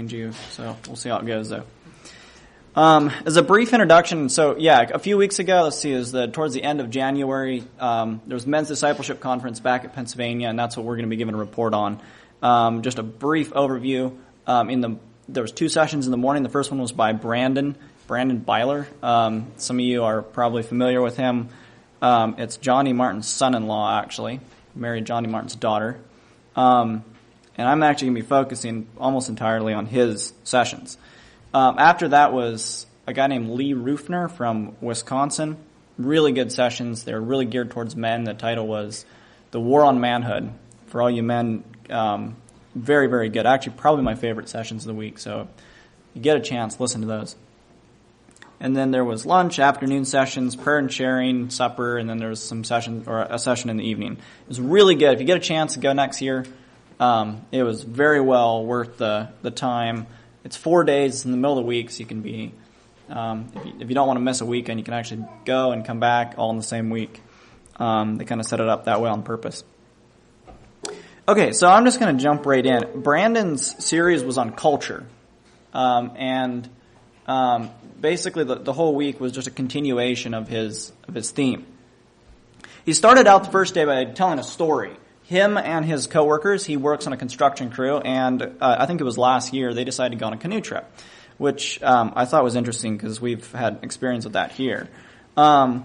change you. So we'll see how it goes, though. As a brief introduction, so yeah, a few weeks ago, towards the end of January, there was Men's Discipleship Conference back at Pennsylvania, and that's what we're going to be giving a report on. Just a brief overview. There was 2 sessions in the morning. The first one was by Brandon Byler. Some of you are probably familiar with him. It's Johnny Martin's son-in-law, actually. Married Johnny Martin's daughter. And I'm actually going to be focusing almost entirely on his sessions. After that was a guy named Lee Rufner from Wisconsin. Really good sessions. They were really geared towards men. The title was The War on Manhood. For all you men, very, very good. Actually, probably my favorite sessions of the week. So if you get a chance, listen to those. And then there was lunch, afternoon sessions, prayer and sharing, supper, and then there was a session in the evening. It was really good. If you get a chance to go next year, it was very well worth the time. It's 4 days in the middle of the week, so you can be, if you don't want to miss a weekend, you can actually go and come back all in the same week. They kind of set it up that way on purpose. Okay, so I'm just going to jump right in. Brandon's series was on culture, and basically the whole week was just a continuation of his theme. He started out the first day by telling a story. Him and his coworkers, he works on a construction crew, and I think it was last year, they decided to go on a canoe trip, which I thought was interesting because we've had experience with that here. There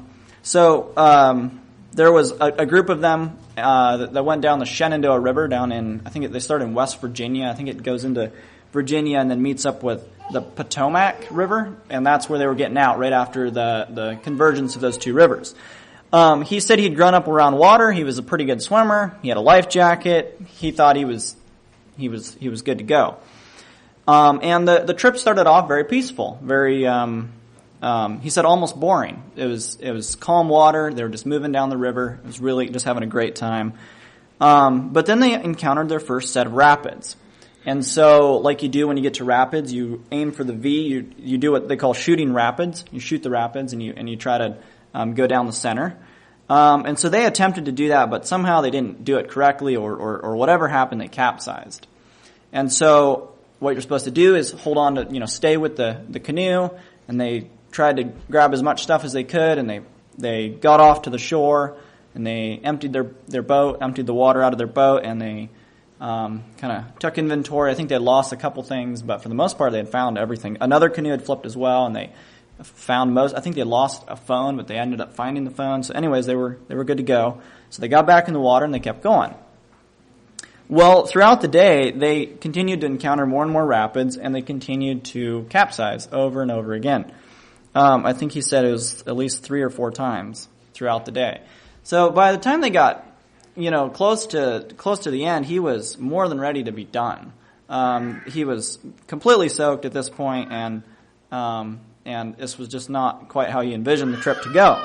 was a group of them that went down the Shenandoah River down in, they started in West Virginia. I think it goes into Virginia and then meets up with the Potomac River, and that's where they were getting out right after the convergence of those two rivers. He said he'd grown up around water. He was a pretty good swimmer. He had a life jacket. He thought he was good to go. And the trip started off very peaceful, very he said almost boring. It was calm water. They were just moving down the river. It was really just having a great time. But then they encountered their first set of rapids. And so, like you do when you get to rapids, you aim for the V. You do what they call shooting rapids. You shoot the rapids and you try to go down the center. And so they attempted to do that, but somehow they didn't do it correctly or whatever happened, they capsized. And so what you're supposed to do is hold on to, stay with the canoe, and they tried to grab as much stuff as they could, and they got off to the shore, and they emptied their boat, emptied the water out of their boat, and they kind of took inventory. I think they had lost a couple things, but for the most part they had found everything. Another canoe had flipped as well, and they found I think they lost a phone, but they ended up finding the phone. So anyways, they were good to go. So they got back in the water and they kept going. Well, throughout the day, they continued to encounter more and more rapids, and they continued to capsize over and over again. I think he said it was at least 3 or 4 times throughout the day. So by the time they got, close to the end, he was more than ready to be done. He was completely soaked at this point, and this was just not quite how he envisioned the trip to go.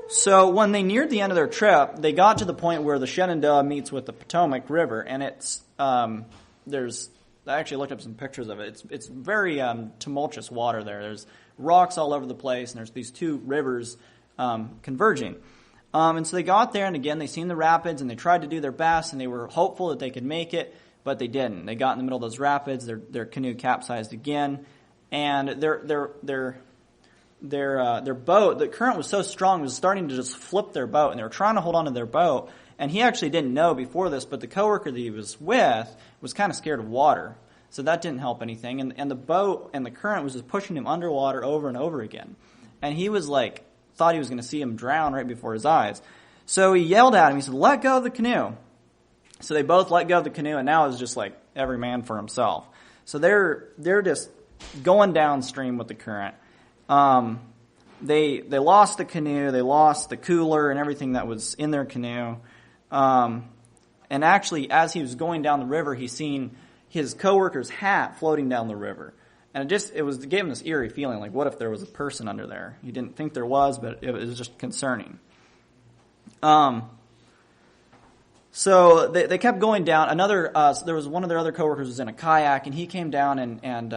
So when they neared the end of their trip, they got to the point where the Shenandoah meets with the Potomac River, and it's I actually looked up some pictures of it. It's very tumultuous water there. There's rocks all over the place, and there's these two rivers converging. And so they got there, and again, they seen the rapids, and they tried to do their best, and they were hopeful that they could make it. But they didn't. They got in the middle of those rapids. Their canoe capsized again, and their boat. The current was so strong, it was starting to just flip their boat, and they were trying to hold on to their boat. And he actually didn't know before this, but the coworker that he was with was kind of scared of water, so that didn't help anything. And the boat and the current was just pushing him underwater over and over again, and he was thought he was going to see him drown right before his eyes. So he yelled at him. He said, "Let go of the canoe." So they both let go of the canoe, and now it's just like every man for himself. So they're just going downstream with the current. They lost the canoe, they lost the cooler and everything that was in their canoe. And actually, as he was going down the river, he seen his coworker's hat floating down the river, and it gave him this eerie feeling, like what if there was a person under there? He didn't think there was, but it was just concerning. So they kept going down. There was one of their other coworkers was in a kayak, and he came down, and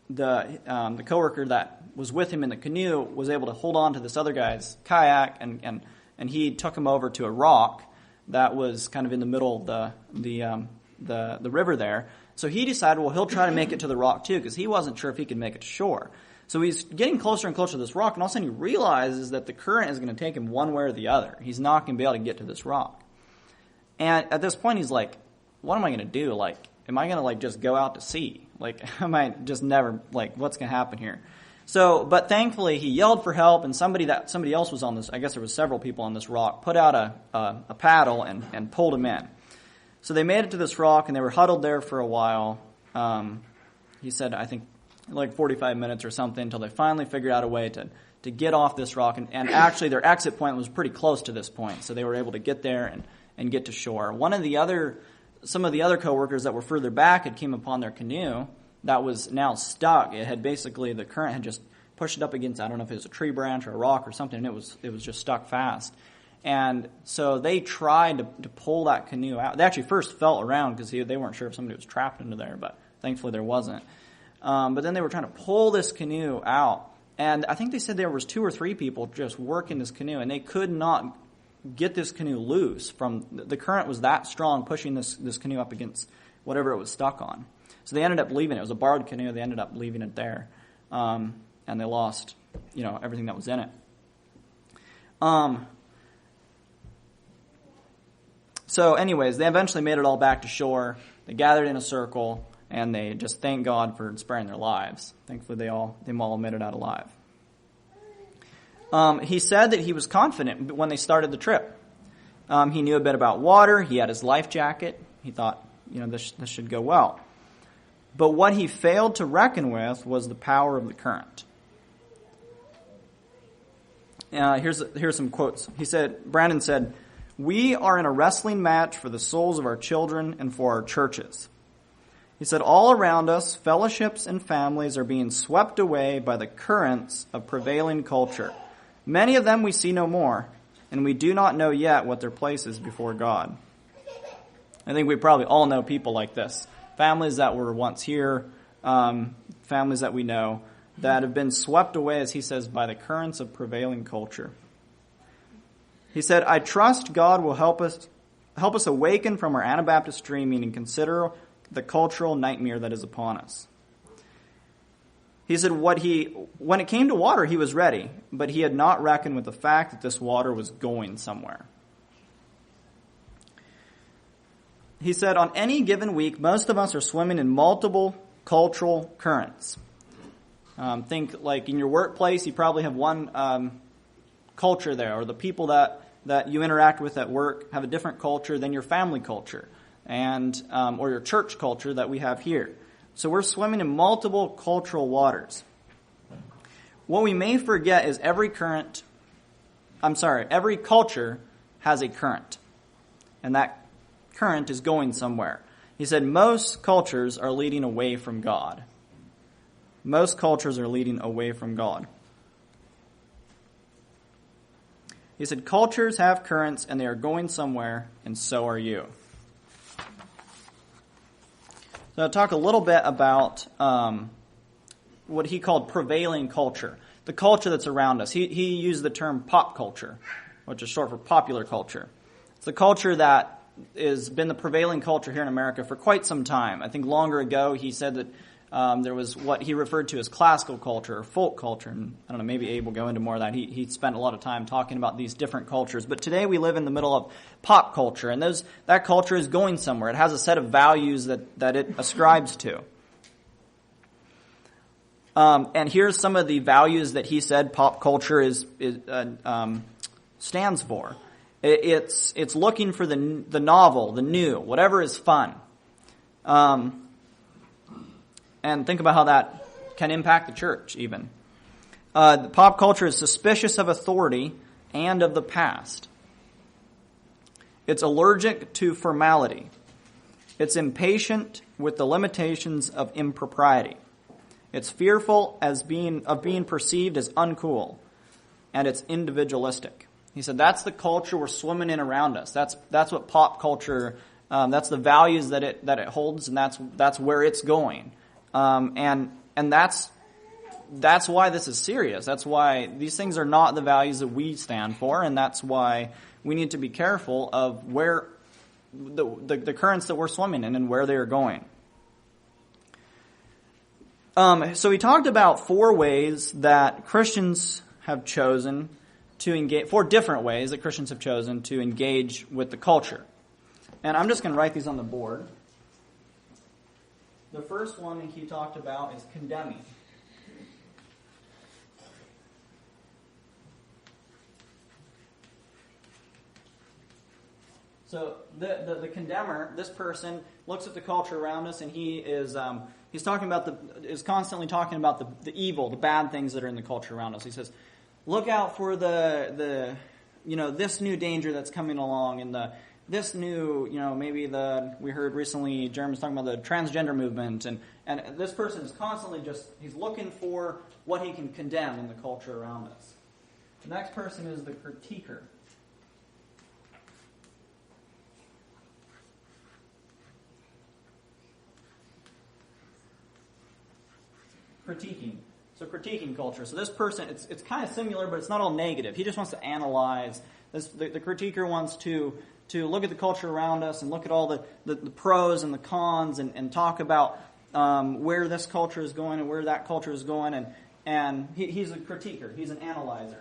the coworker that was with him in the canoe was able to hold on to this other guy's kayak, and he took him over to a rock that was kind of in the middle of the river there. So he decided, well, he'll try to make it to the rock too, because he wasn't sure if he could make it to shore. So he's getting closer and closer to this rock, and all of a sudden he realizes that the current is going to take him one way or the other. He's not going to be able to get to this rock. And at this point, he's like, what am I going to do? Like, am I going to, like, just go out to sea? Like, I might just never, like, what's going to happen here? So, but thankfully, he yelled for help, and somebody else was on this, I guess there was several people on this rock, put out a paddle and pulled him in. So they made it to this rock, and they were huddled there for a while. He said, I think, like 45 minutes or something, until they finally figured out a way to get off this rock. And actually, their exit point was pretty close to this point, so they were able to get there and get to shore. Some of the other coworkers that were further back had came upon their canoe that was now stuck. It had basically, the current had just pushed it up against, I don't know if it was a tree branch or a rock or something, and it was just stuck fast. And so they tried to pull that canoe out. They actually first felt around because they weren't sure if somebody was trapped into there, but thankfully there wasn't. But then they were trying to pull this canoe out, and I think they said there was 2 or 3 people just working this canoe, and they could not get this canoe loose from the current was that strong, pushing this canoe up against whatever it was stuck on. So they ended up leaving it. It was a borrowed canoe. They ended up leaving it there, and they lost, everything that was in it. So, anyways, they eventually made it all back to shore. They gathered in a circle, and they just thanked God for sparing their lives. Thankfully, they all made it out alive. He said that he was confident when they started the trip. He knew a bit about water. He had his life jacket. He thought, this should go well. But what he failed to reckon with was the power of the current. Here's some quotes. Brandon said, "We are in a wrestling match for the souls of our children and for our churches." He said, "All around us, fellowships and families are being swept away by the currents of prevailing culture. Many of them we see no more, and we do not know yet what their place is before God." I think we probably all know people like this. Families that were once here, families that we know, that have been swept away, as he says, by the currents of prevailing culture. He said, "I trust God will help us awaken from our Anabaptist dreaming and consider the cultural nightmare that is upon us." He said when it came to water, he was ready, but he had not reckoned with the fact that this water was going somewhere. He said, on any given week, most of us are swimming in multiple cultural currents. Think like in your workplace, you probably have one culture there, or the people that you interact with at work have a different culture than your family culture, and or your church culture that we have here. So we're swimming in multiple cultural waters. What we may forget is every culture has a current, and that current is going somewhere. He said most cultures are leading away from God. Most cultures are leading away from God. He said cultures have currents and they are going somewhere, and so are you. So I'll talk a little bit about what he called prevailing culture, the culture that's around us. He used the term pop culture, which is short for popular culture. It's the culture that has been the prevailing culture here in America for quite some time. I think longer ago he said that there was what he referred to as classical culture or folk culture. And I don't know, maybe Abe will go into more of that. He spent a lot of time talking about these different cultures. But today we live in the middle of pop culture, and that culture is going somewhere. It has a set of values that it ascribes to. And here's some of the values that he said pop culture stands for. It's looking for the novel, the new, whatever is fun. And think about how that can impact the church even. The pop culture is suspicious of authority and of the past. It's allergic to formality. It's impatient with the limitations of impropriety. It's fearful of being perceived as uncool. And it's individualistic. He said that's the culture we're swimming in around us. That's what pop culture, that's the values that it holds, and that's where it's going. And that's why this is serious. That's why these things are not the values that we stand for, and that's why we need to be careful of where the currents that we're swimming in and where they are going. So he talked about 4 ways that Christians have chosen to engage, 4 different ways that Christians have chosen to engage with the culture. And I'm just going to write these on the board. The first one he talked about is condemning. So the condemner, this person, looks at the culture around us, and he's constantly talking about the evil, the bad things that are in the culture around us. He says, look out for the this new danger that's coming along, and this new, maybe we heard recently Jeremy's talking about the transgender movement, and this person is constantly he's looking for what he can condemn in the culture around us. The next person is the critiquer. Critiquing. So critiquing culture. So this person, it's kind of similar, but it's not all negative. He just wants to analyze. The critiquer wants to look at the culture around us and look at all the pros and the cons and talk about where this culture is going and where that culture is going. And he's a critiquer. He's an analyzer.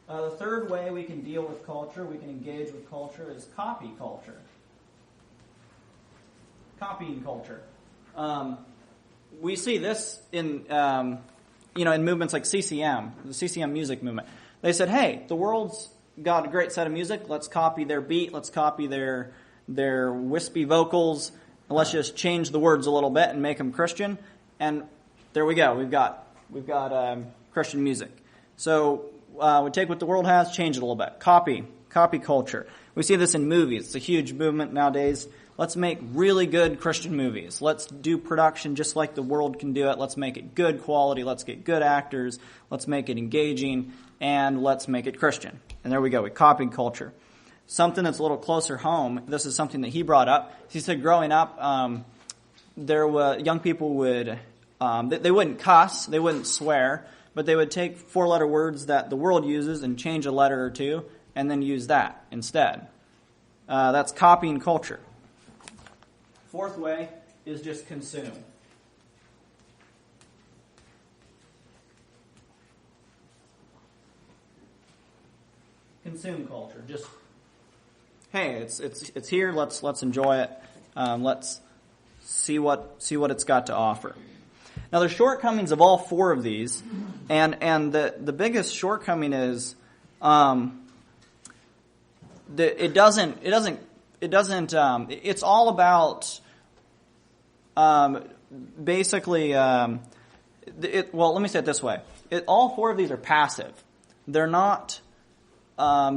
The third way we can deal with culture, we can engage with culture, is copy culture. Copying culture. We see this in movements like CCM, the CCM music movement. They said, hey, the world's got a great set of music. Let's copy their beat. Let's copy their wispy vocals. And let's just change the words a little bit and make them Christian. And there we go. We've got Christian music. So we take what the world has, change it a little bit. Copy culture. We see this in movies. It's a huge movement nowadays. Let's make really good Christian movies. Let's do production just like the world can do it. Let's make it good quality. Let's get good actors. Let's make it engaging. And let's make it Christian. And there we go. We copied culture. Something that's a little closer home, this is something that he brought up. He said growing up, young people would, they wouldn't cuss, they wouldn't swear, but they would take 4-letter words that the world uses and change a letter or two, and then use that instead. That's copying culture. Fourth way is just consume. Consume culture. Just, hey, it's here. Let's enjoy it. Let's see what it's got to offer. Now, there's shortcomings of all 4 of these, and the biggest shortcoming is it's all about basically. Let me say it this way: all 4 of these are passive. They're not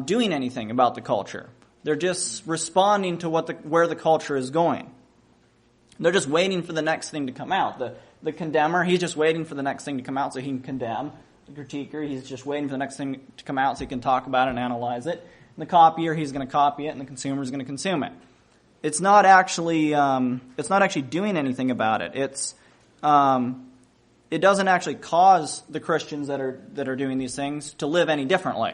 doing anything about the culture. They're just responding to where the culture is going. They're just waiting for the next thing to come out. The condemner, he's just waiting for the next thing to come out so he can condemn. The critiquer, he's just waiting for the next thing to come out so he can talk about it and analyze it. And the copier, he's going to copy it, and the consumer is going to consume it. It's not actually doing anything about it. It doesn't actually cause the Christians that are doing these things to live any differently.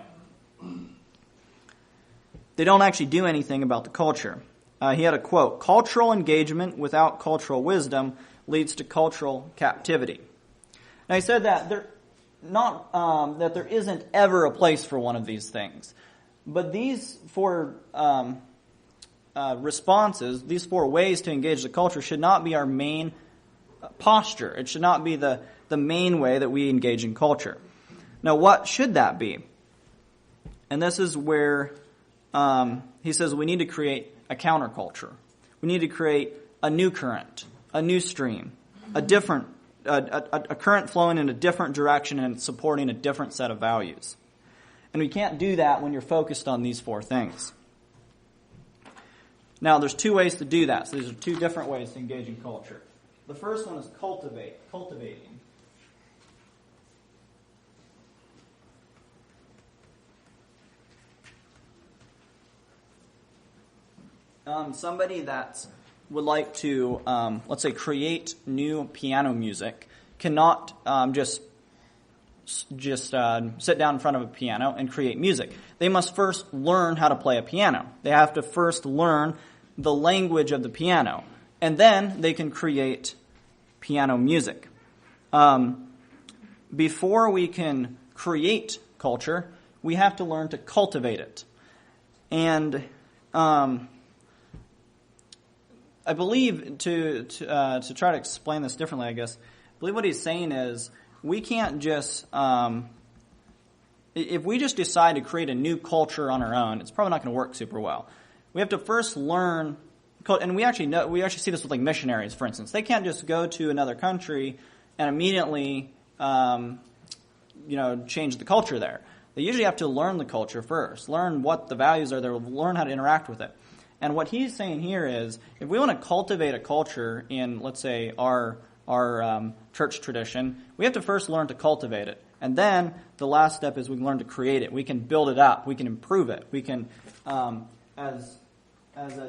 They don't actually do anything about the culture. He had a quote: "Cultural engagement without cultural wisdom leads to cultural captivity." Now he said that that there isn't ever a place for one of these things, but these 4 responses, these 4 ways to engage the culture, should not be our main posture. It should not be the main way that we engage in culture. Now, what should that be? And this is where he says we need to create a counterculture. We need to create a new current, a new stream, a current flowing in a different direction and supporting a different set of values. And we can't do that when you're focused on these 4 things. Now, there's 2 ways to do that. So these are 2 different ways to engage in culture. The first one is cultivating. Somebody that would like to, let's say, create new piano music cannot just sit down in front of a piano and create music. They must first learn how to play a piano. They have to first learn the language of the piano. And then they can create piano music. Before we can create culture, we have to learn to cultivate it. And I believe to try to explain this differently, I guess, I believe what he's saying is we can't just if we just decide to create a new culture on our own, it's probably not going to work super well. We have to first learn, and we actually see this with like missionaries, for instance. They can't just go to another country and immediately change the culture there. They usually have to learn the culture first, learn what the values are there, learn how to interact with it. And what he's saying here is, if we want to cultivate a culture in, let's say, our church tradition, we have to first learn to cultivate it. And then the last step is we can learn to create it. We can build it up. We can improve it. We can, as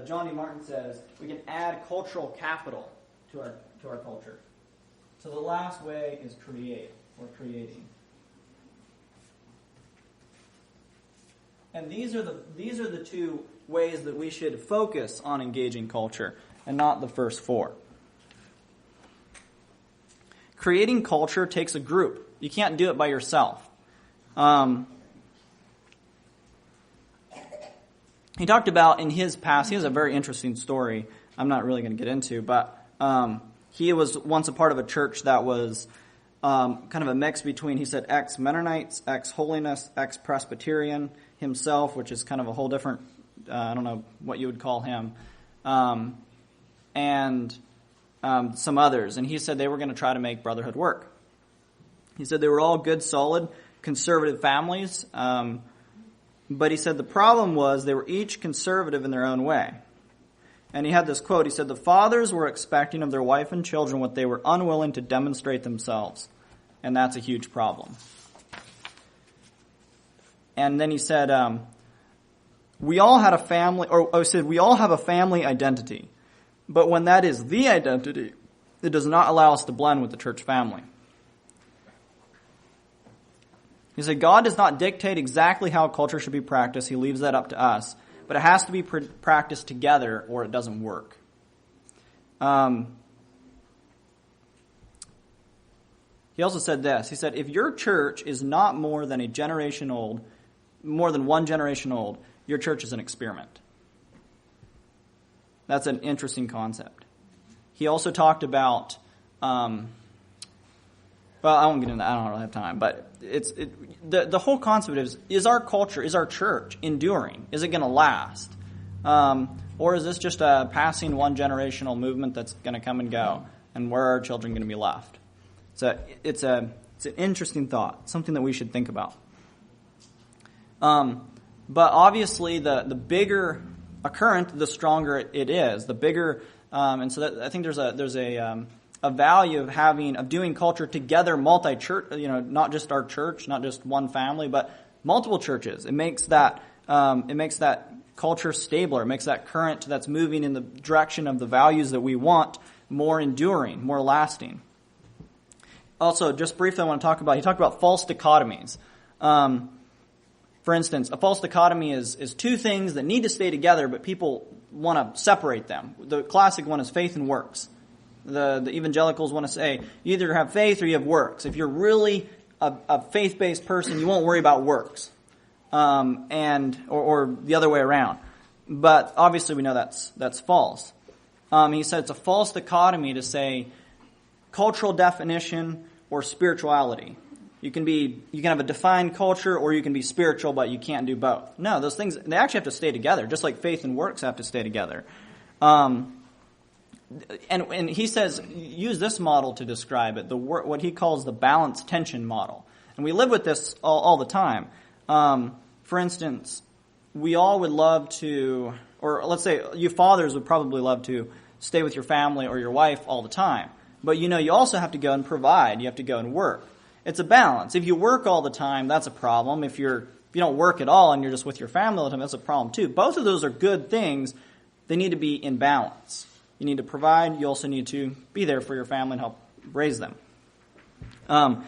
Johnny Martin says, we can add cultural capital to our culture. So the last way is create, or creating. And these are the two ways that we should focus on engaging culture, and not the first four. Creating culture takes a group. You can't do it by yourself. He talked about in his past, he has a very interesting story I'm not really going to get into, but he was once a part of a church that was kind of a mix between, he said, ex-Mennonites, ex-Holiness, ex-Presbyterian, himself, which is kind of a whole different, I don't know what you would call him, and some others. And he said they were going to try to make brotherhood work. He said they were all good, solid, conservative families, but he said the problem was they were each conservative in their own way. And he had this quote, he said, the fathers were expecting of their wife and children what they were unwilling to demonstrate themselves. And that's a huge problem. And then he said, we all had a family, we all have a family identity. But when that is the identity, it does not allow us to blend with the church family. He said, God does not dictate exactly how culture should be practiced. He leaves that up to us. But it has to be practiced together or it doesn't work. He also said this. He said, if your church is not more than one generation old, your church is an experiment. That's an interesting concept. He also talked about, I won't get into that. I don't really have time. But the whole concept is our culture, is our church enduring? Is it going to last? Or is this just a passing one generational movement that's going to come and go? And where are our children going to be left? So it's an interesting thought, something that we should think about. But obviously, the bigger a current, the stronger it is. The bigger, and so I think there's a value of doing culture together, multi-church. Not just our church, not just one family, but multiple churches. It makes that culture stabler. It makes that current that's moving in the direction of the values that we want more enduring, more lasting. Also, just briefly, I want to talk about. He talked about false dichotomies. For instance, a false dichotomy is two things that need to stay together, but people want to separate them. The classic one is faith and works. The evangelicals want to say you either have faith or you have works. If you're really a faith-based person, you won't worry about works, or the other way around. But obviously, we know that's false. He said it's a false dichotomy to say cultural definition or spirituality. You can have a defined culture or you can be spiritual, but you can't do both. No, those things, they actually have to stay together, just like faith and works have to stay together. And he says, use this model to describe it, what he calls the balance tension model. And we live with this all the time. For instance, we all would love to, or let's say you fathers would probably love to stay with your family or your wife all the time. But you also have to go and provide. You have to go and work. It's a balance. If you work all the time, that's a problem. If you don't work at all and you're just with your family all the time, that's a problem too. Both of those are good things. They need to be in balance. You need to provide. You also need to be there for your family and help raise them. So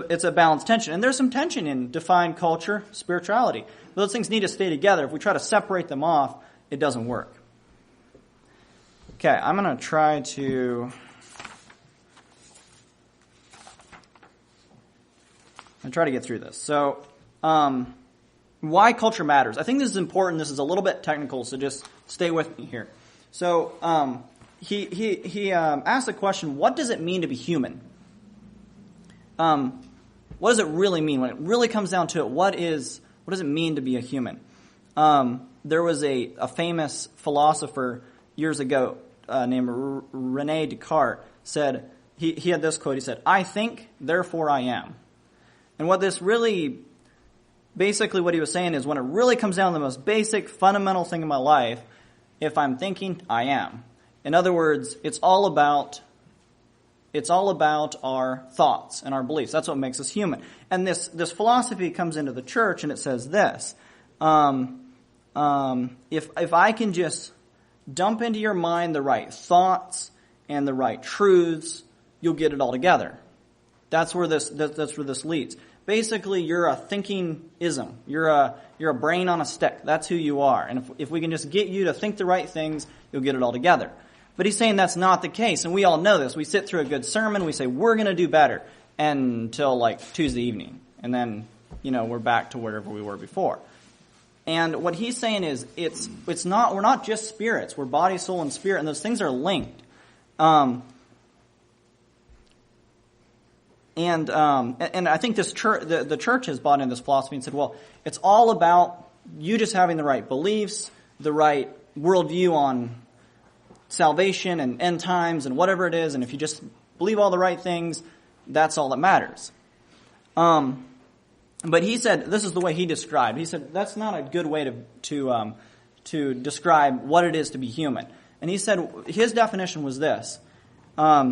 it's a balanced tension. And there's some tension in defined culture, spirituality. Those things need to stay together. If we try to separate them off, it doesn't work. Okay, I'm going to try to... get through this. So, why culture matters. I think this is important. This is a little bit technical, so just stay with me here. So, he asked the question, what does it mean to be human? What does it really mean? When it really comes down to it, what does it mean to be a human? There was a famous philosopher years ago named René Descartes said, he had this quote, he said, "I think, therefore I am." And what this really, basically what he was saying is when it really comes down to the most basic, fundamental thing in my life, if I'm thinking, I am. In other words, it's all about our thoughts and our beliefs. That's what makes us human. And this philosophy comes into the church and it says this, if I can just dump into your mind the right thoughts and the right truths, you'll get it all together. That's where this leads. Basically, you're a thinking ism. You're a brain on a stick. That's who you are. And if we can just get you to think the right things, you'll get it all together. But he's saying that's not the case, and we all know this. We sit through a good sermon, we say we're going to do better until like Tuesday evening, and then we're back to wherever we were before. And what he's saying is we're not just spirits. We're body, soul, and spirit, and those things are linked. And I think this church, the church has bought into this philosophy and said, well, it's all about you just having the right beliefs, the right worldview on salvation and end times and whatever it is, and if you just believe all the right things, that's all that matters. But he said, this is the way he described. He said, that's not a good way to describe what it is to be human. And he said, his definition was this, I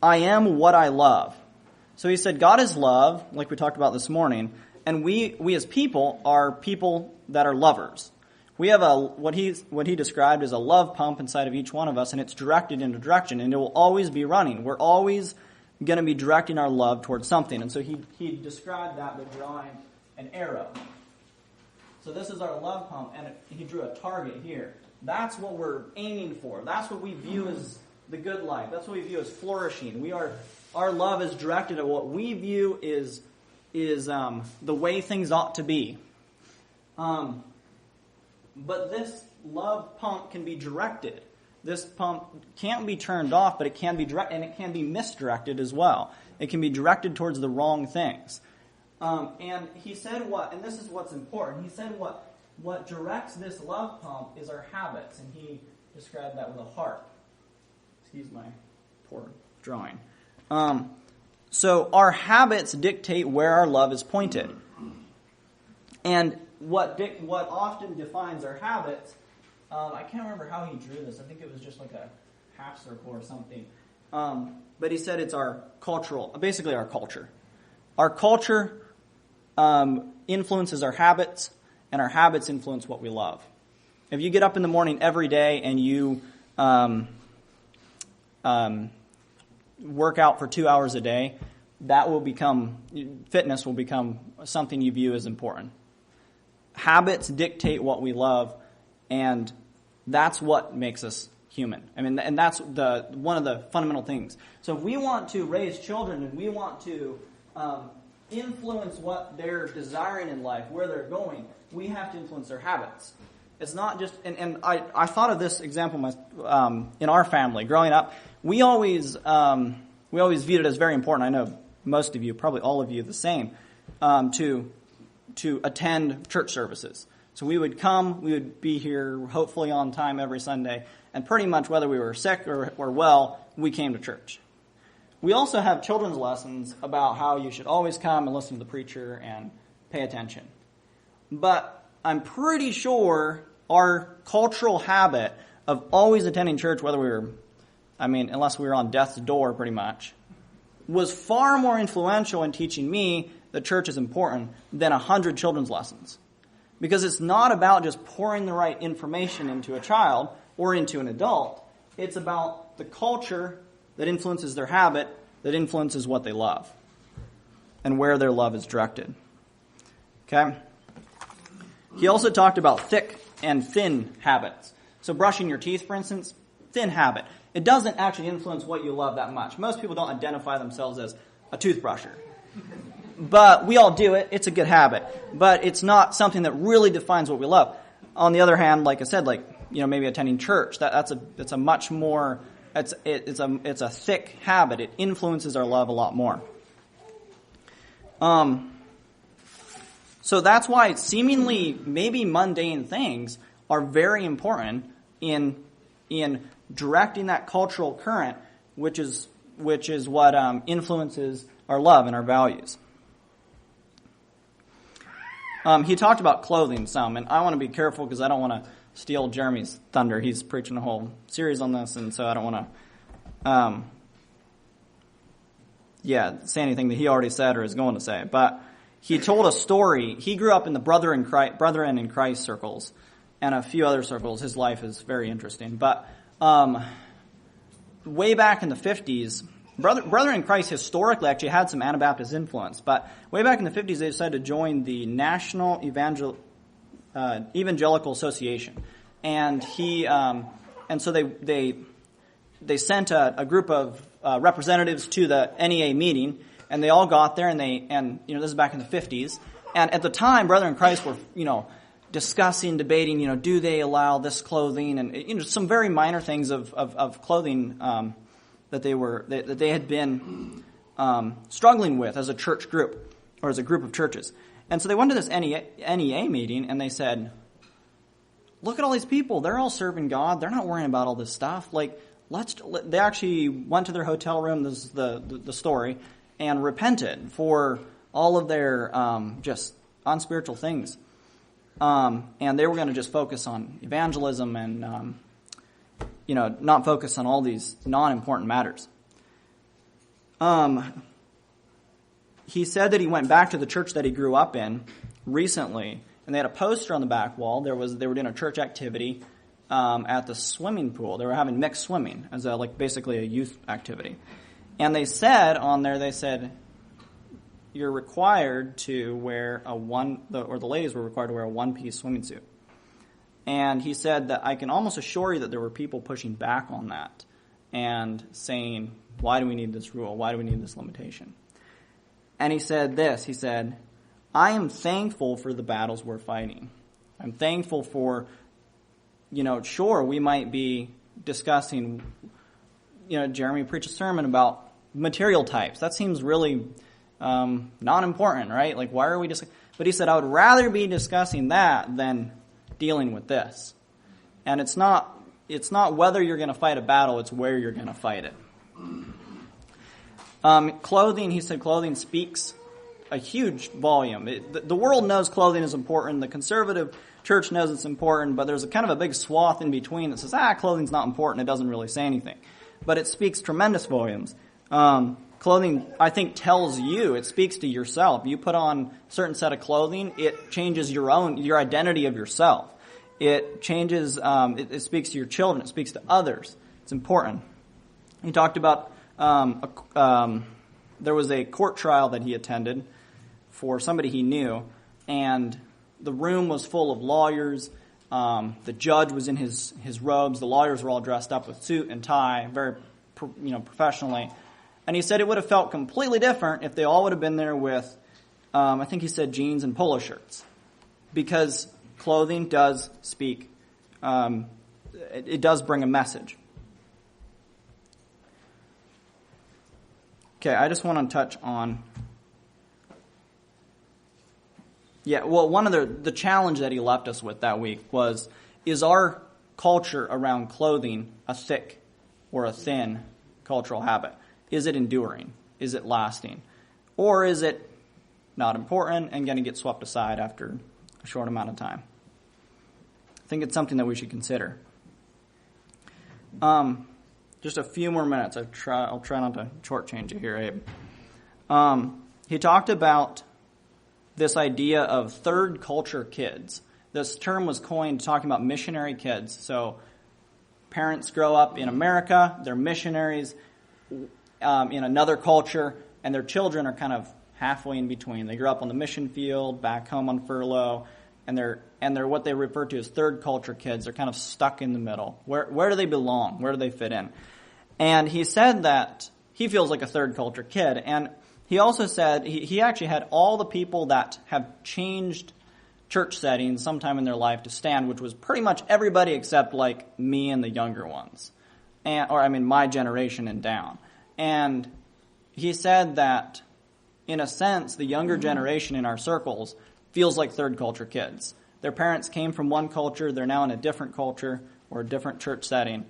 am what I love. So he said, God is love, like we talked about this morning, and we as people are people that are lovers. We have what he described as a love pump inside of each one of us, and it's directed in a direction, and it will always be running. We're always going to be directing our love towards something. And so he described that by drawing an arrow. So this is our love pump, and he drew a target here. That's what we're aiming for. That's what we view as the good life. That's what we view as flourishing. Our love is directed at what we view is the way things ought to be. But this love pump can be directed. This pump can't be turned off, but it can be directed, and it can be misdirected as well. It can be directed towards the wrong things. And he said and this is what's important, he said what directs this love pump is our habits, and he described that with a heart. Excuse my poor drawing. So our habits dictate where our love is pointed. And what often defines our habits, I can't remember how he drew this. I think it was just like a half circle or something. But he said it's basically our culture. Our culture influences our habits, and our habits influence what we love. If you get up in the morning every day and you work out for 2 hours a day, fitness will become something you view as important. Habits dictate what we love, and that's what makes us human. I mean, and that's one of the fundamental things. So if we want to raise children and we want to influence what they're desiring in life, where they're going, we have to influence their habits. It's not just, and I thought of this example in our family. Growing up, we always viewed it as very important. I know most of you, probably all of you, the same, to attend church services. So we would be here hopefully on time every Sunday, and pretty much whether we were sick or well, we came to church. We also have children's lessons about how you should always come and listen to the preacher and pay attention. But I'm pretty sure our cultural habit of always attending church, unless we were on death's door pretty much, was far more influential in teaching me that church is important than 100 children's lessons. Because it's not about just pouring the right information into a child or into an adult. It's about the culture that influences their habit, that influences what they love, and where their love is directed. Okay? He also talked about thick and thin habits. So brushing your teeth, for instance, thin habit. It doesn't actually influence what you love that much. Most people don't identify themselves as a toothbrusher. But we all do it. It's a good habit. But it's not something that really defines what we love. On the other hand, like I said, maybe attending church, it's a much more, it's a thick habit. It influences our love a lot more. So that's why seemingly maybe mundane things are very important in directing that cultural current, which is what influences our love and our values. He talked about clothing some, and I want to be careful because I don't want to steal Jeremy's thunder. He's preaching a whole series on this, and so I don't want to say anything that he already said or is going to say. But he told a story. He grew up in the Brethren in Christ circles and a few other circles. His life is very interesting. But way back in the 50s, Brethren in Christ historically actually had some Anabaptist influence, but way back in the 50s they decided to join the National Evangelical Association, and so they sent a group of representatives to the NEA meeting, and they all got there, and this is back in the 50s, and at the time Brethren in Christ were discussing, debating, do they allow this clothing, and some very minor things of clothing. That they had been struggling with as a church group or as a group of churches, and so they went to this NEA meeting and they said, "Look at all these people; they're all serving God. They're not worrying about all this stuff. They actually went to their hotel room. This is the story, and repented for all of their just unspiritual things, and they were going to just focus on evangelism and." Not focus on all these non-important matters. He said that he went back to the church that he grew up in recently, and they had a poster on the back wall. They were doing a church activity at the swimming pool. They were having mixed swimming as basically a youth activity. And they said on there, you're required to wear the ladies were required to wear a one-piece swimming suit. And he said that I can almost assure you that there were people pushing back on that and saying, why do we need this rule? Why do we need this limitation? And he said this. He said, I am thankful for the battles we're fighting. I'm thankful for, sure, we might be discussing, Jeremy preached a sermon about material types. That seems really not important, right? Why are we discussing? But he said, I would rather be discussing that than dealing with this. And it's not whether you're going to fight a battle, it's where you're going to fight it. Clothing, he said clothing speaks a huge volume. The world knows clothing is important. The conservative church knows it's important, but there's a kind of a big swath in between that says, clothing's not important. It doesn't really say anything. But it speaks tremendous volumes. Clothing, I think, tells you, it speaks to yourself. You put on a certain set of clothing, it changes your identity of yourself. It changes, it speaks to your children, it speaks to others. It's important. He talked about, there was a court trial that he attended for somebody he knew, and the room was full of lawyers. The judge was in his robes. The lawyers were all dressed up with suit and tie, very, professionally. And he said it would have felt completely different if they all would have been there with, I think he said jeans and polo shirts. Because clothing does speak, it does bring a message. Okay, I just want to touch on, one of the challenge that he left us with that week is our culture around clothing a thick or a thin cultural habit? Is it enduring? Is it lasting? Or is it not important and going to get swept aside after a short amount of time? I think it's something that we should consider. Just a few more minutes. I'll try not to shortchange you here, Abe. He talked about this idea of third culture kids. This term was coined talking about missionary kids. So parents grow up in America, they're missionaries in another culture, and their children are kind of halfway in between. They grew up on the mission field, back home on furlough, and they're what they refer to as third culture kids. They're kind of stuck in the middle. Where do they belong? Where do they fit in? And he said that he feels like a third culture kid. And he also said he actually had all the people that have changed church settings sometime in their life to stand, which was pretty much everybody except like me and the younger ones, my generation and down. And he said that in a sense, the younger generation in our circles feels like third culture kids. Their parents came from one culture, they're now in a different culture or a different church setting.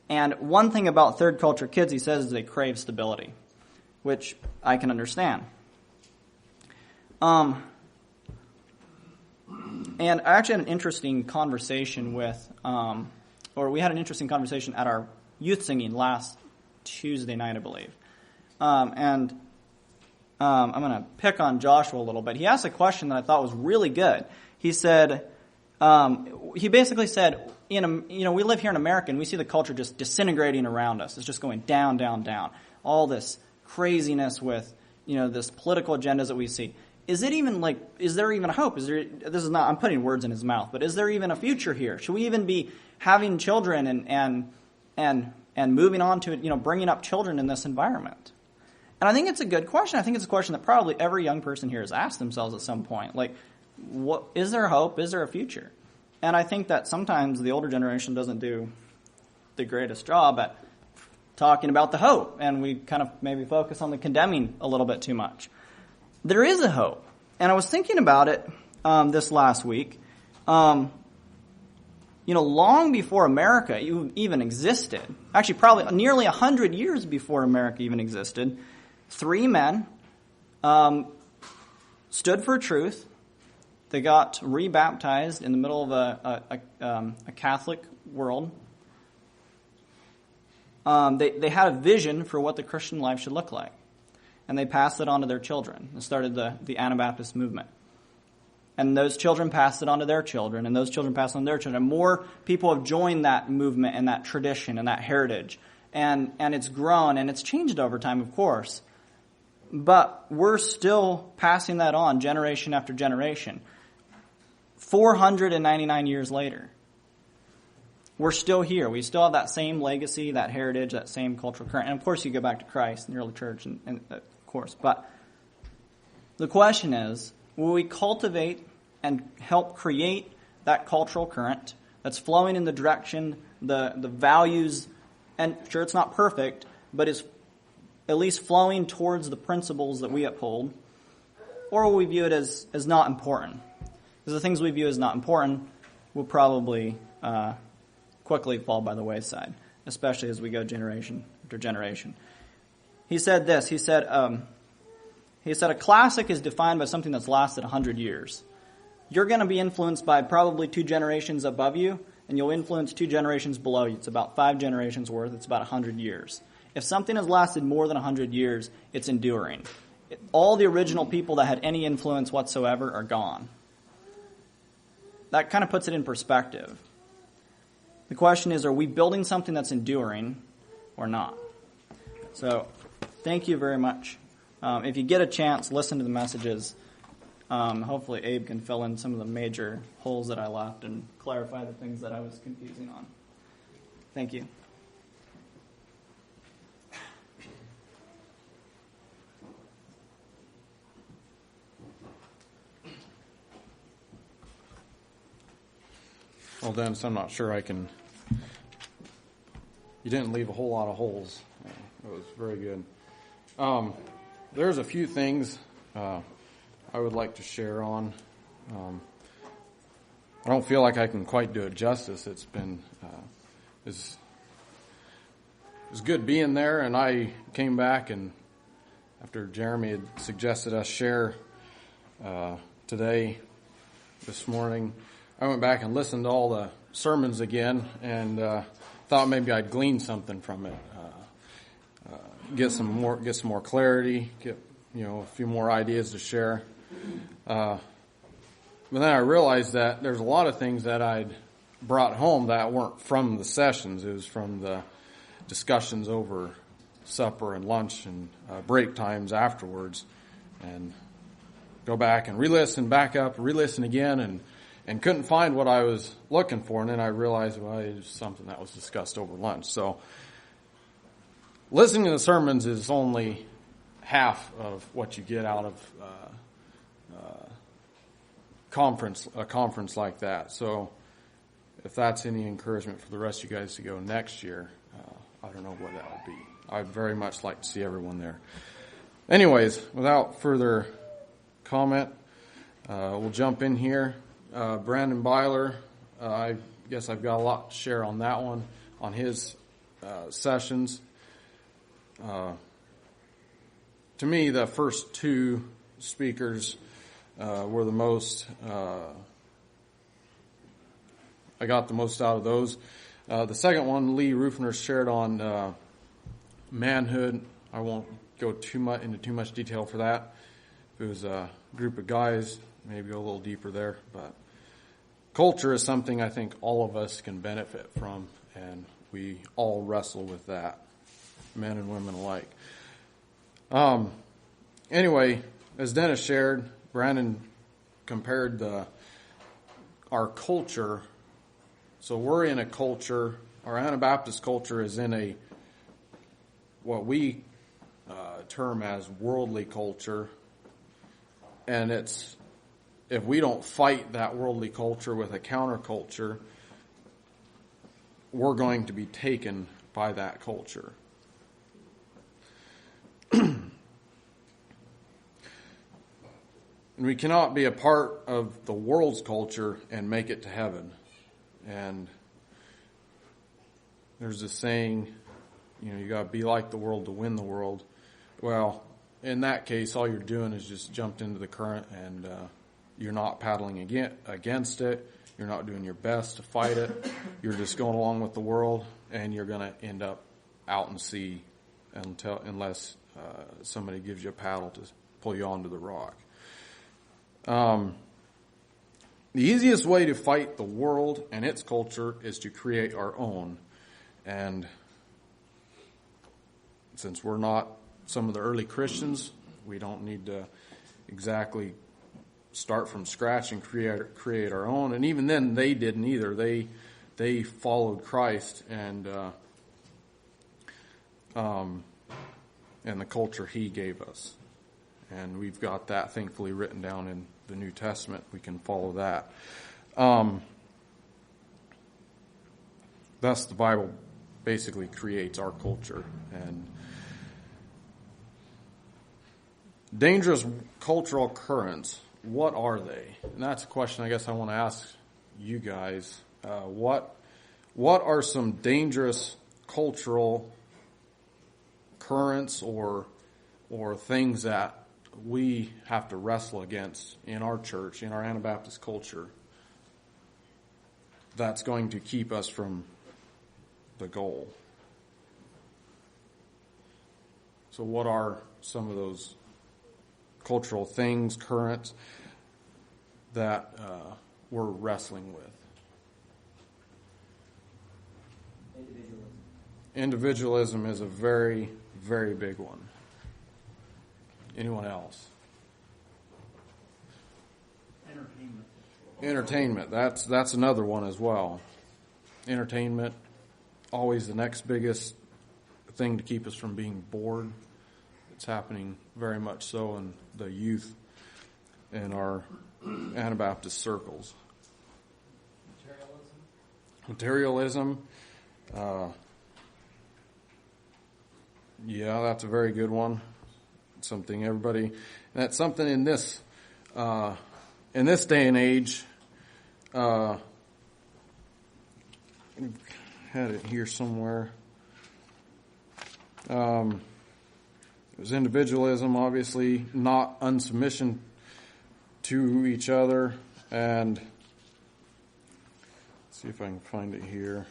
And one thing about third culture kids, he says, is they crave stability, which I can understand. And I actually had an interesting conversation we had an interesting conversation at our youth singing last Tuesday night, I believe. I'm going to pick on Joshua a little bit. He asked a question that I thought was really good. He said, he basically said, we live here in America and we see the culture just disintegrating around us. It's just going down, down, down. All this craziness with, this political agendas that we see. Is there even a hope? I'm putting words in his mouth, but is there even a future here? Should we even be having children and moving on to, bringing up children in this environment? And I think it's a good question. I think it's a question that probably every young person here has asked themselves at some point. Like, what is there hope? Is there a future? And I think that sometimes the older generation doesn't do the greatest job at talking about the hope, and we kind of maybe focus on the condemning a little bit too much. There is a hope, and I was thinking about it this last week. Long before America even existed, actually probably nearly 100 years before America even existed, 3 men stood for truth. They got rebaptized in the middle of a Catholic world. They had a vision for what the Christian life should look like, and they passed it on to their children and started the Anabaptist movement. And those children passed it on to their children, and those children passed it on to their children. And more people have joined that movement and that tradition and that heritage, and it's grown and it's changed over time, of course. But we're still passing that on generation after generation. 499 years later, we're still here. We still have that same legacy, that heritage, that same cultural current. And of course, you go back to Christ and the early church, and of course. But the question is, will we cultivate and help create that cultural current that's flowing in the direction, the values, and sure, it's not perfect, but is at least flowing towards the principles that we uphold? Or will we view it as not important? Because the things we view as not important will probably quickly fall by the wayside, especially as we go generation after generation. He said this. He said a classic is defined by something that's lasted 100 years. You're going to be influenced by probably 2 generations above you, and you'll influence 2 generations below you. It's about 5 generations worth. It's about 100 years. If something has lasted more than 100 years, it's enduring. All the original people that had any influence whatsoever are gone. That kind of puts it in perspective. The question is, are we building something that's enduring or not? So, thank you very much. If you get a chance, listen to the messages. Hopefully Abe can fill in some of the major holes that I left and clarify the things that I was confusing on. Thank you. Well, Dennis, I'm not sure I can. You didn't leave a whole lot of holes. It was very good. There's a few things I would like to share on. I don't feel like I can quite do it justice. It's been it was good being there, and I came back, and after Jeremy had suggested us share this morning, I went back and listened to all the sermons again, and thought maybe I'd glean something from it, get some more clarity, get a few more ideas to share. But then I realized that there's a lot of things that I'd brought home that weren't from the sessions. It was from the discussions over supper and lunch and break times afterwards, and go back and re-listen, back up, re-listen again, and and couldn't find what I was looking for. And then I realized, well, it was something that was discussed over lunch. So listening to the sermons is only half of what you get out of a conference like that. So if that's any encouragement for the rest of you guys to go next year, I don't know what that would be. I'd very much like to see everyone there. Anyways, without further comment, we'll jump in here. Brandon Byler, I guess I've got a lot to share on that one, on his sessions. To me, the first two speakers were the most, I got the most out of those. The second one, Lee Rufner, shared on manhood. I won't go into too much detail for that. It was a group of guys, maybe go a little deeper there. But culture is something I think all of us can benefit from, and we all wrestle with that, men and women alike. Anyway, as Dennis shared, Brandon compared our culture. So we're in a culture, our Anabaptist culture is in what we term as worldly culture. And if we don't fight that worldly culture with a counterculture, we're going to be taken by that culture. And we cannot be a part of the world's culture and make it to heaven. And there's this saying, you got to be like the world to win the world. Well, in that case, all you're doing is just jumped into the current, and you're not paddling against it. You're not doing your best to fight it. You're just going along with the world, and you're going to end up out in sea unless somebody gives you a paddle to pull you onto the rock. The easiest way to fight the world and its culture is to create our own. And since we're not some of the early Christians, we don't need to exactly start from scratch and create our own. And even then, they didn't either. They followed Christ and the culture He gave us. And we've got that thankfully written down in the New Testament. We can follow that. Thus, the Bible basically creates our culture. And dangerous cultural currents, what are they? And that's a question I guess I want to ask you guys. What are some dangerous cultural currents or things that we have to wrestle against in our church, in our Anabaptist culture, that's going to keep us from the goal? So what are some of those cultural things, currents, that we're wrestling with? Individualism is a very, very big one. Anyone else? Entertainment. That's another one as well. Entertainment, always the next biggest thing to keep us from being bored. It's happening very much so in the youth in our Anabaptist circles. Materialism. Yeah, that's a very good one. Something everybody, and that's something in this day and age. Had it here somewhere. It was individualism, obviously, not unsubmission to each other, and let's see if I can find it here.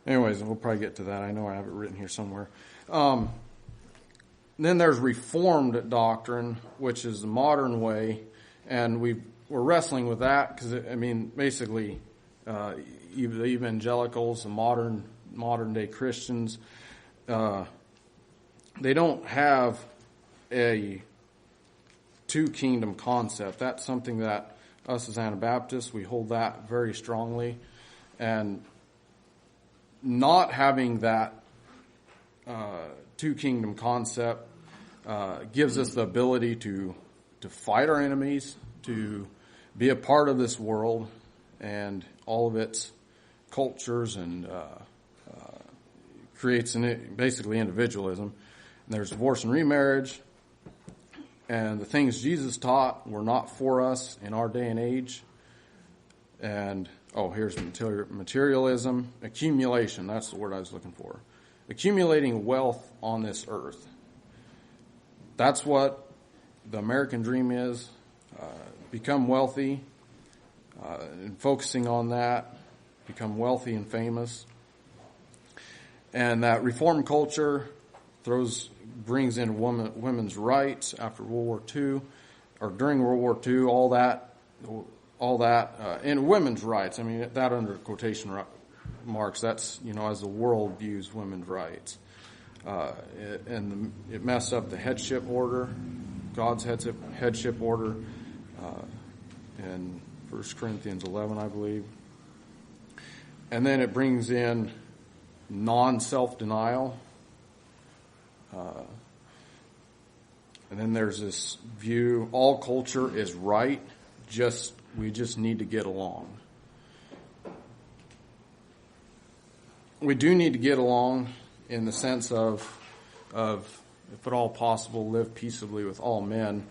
Anyways, we'll probably get to that. I know I have it written here somewhere. Then there's Reformed doctrine, which is the modern way, and we're wrestling with that because, basically, the evangelicals, the modern day Christians, they don't have a two-kingdom concept. That's something that us as Anabaptists, we hold that very strongly. And not having that two-kingdom concept gives us the ability to fight our enemies, to be a part of this world and all of its cultures, and creates basically individualism. And there's divorce and remarriage, and the things Jesus taught were not for us in our day and age. And, here's materialism, accumulation, that's the word I was looking for. Accumulating wealth on this earth. That's what the American dream is. Become wealthy, and focusing on that, become wealthy and famous. And that reform culture brings in women's rights after World War II, or during World War II, all that, and women's rights. I mean, that under quotation marks, that's, as the world views women's rights. It messed up the headship order, God's headship order, in 1 Corinthians 11, I believe. And then it brings in non-self-denial. And then there's this view, all culture is right, we just need to get along. We do need to get along in the sense of if at all possible, live peaceably with all men.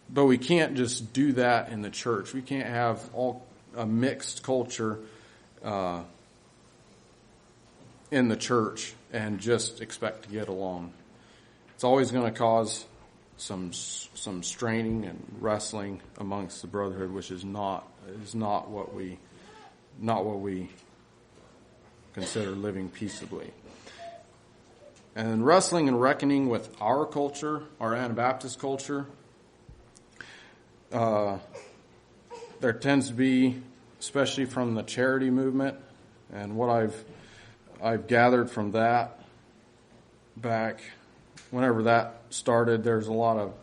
But we can't just do that in the church. We can't have a mixed culture in the church and just expect to get along. It's always going to cause some straining and wrestling amongst the brotherhood, which is not what we consider living peaceably. And wrestling and reckoning with our culture, our Anabaptist culture, there tends to be, especially from the charity movement, and what I've gathered from that back whenever that started, there's a lot of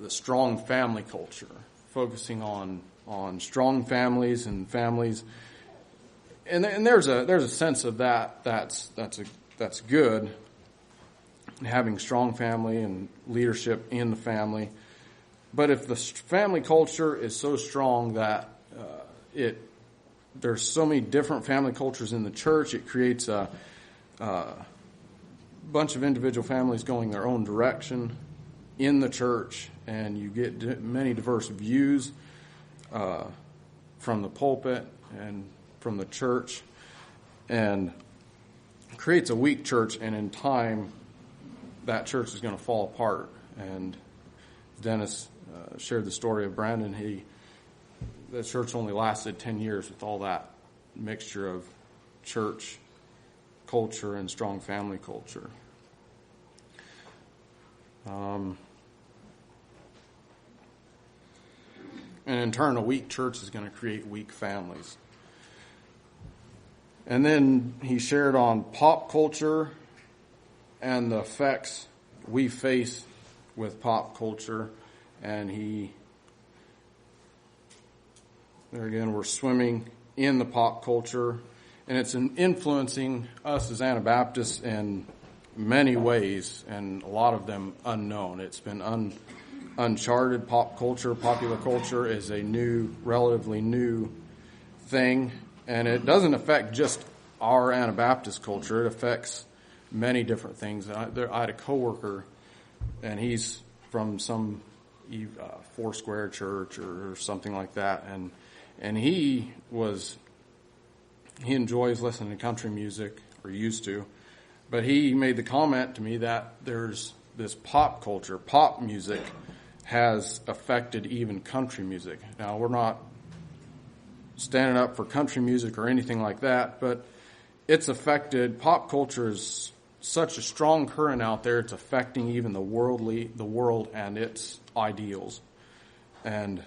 the strong family culture, focusing on strong families and families, and there's a sense of that's good, having strong family and leadership in the family. But if the family culture is so strong that there's so many different family cultures in the church, it creates a bunch of individual families going their own direction in the church, and you get many diverse views from the pulpit and from the church, and creates a weak church, and in time that church is going to fall apart. And Dennis shared the story of Brandon. The church only lasted 10 years with all that mixture of church culture and strong family culture. And in turn, a weak church is going to create weak families. And then he shared on pop culture and the effects we face with pop culture. And there again, we're swimming in the pop culture, and it's influencing us as Anabaptists in many ways, and a lot of them unknown. It's been uncharted. Pop culture, popular culture is a relatively new thing, and it doesn't affect just our Anabaptist culture. It affects many different things. I had a coworker, and he's from some Foursquare church or something like that, and he enjoys listening to country music, or used to, but he made the comment to me that there's this pop culture, pop music has affected even country music. Now, we're not standing up for country music or anything like that, but it's affected. Pop culture is such a strong current out there, it's affecting even the world and its ideals. And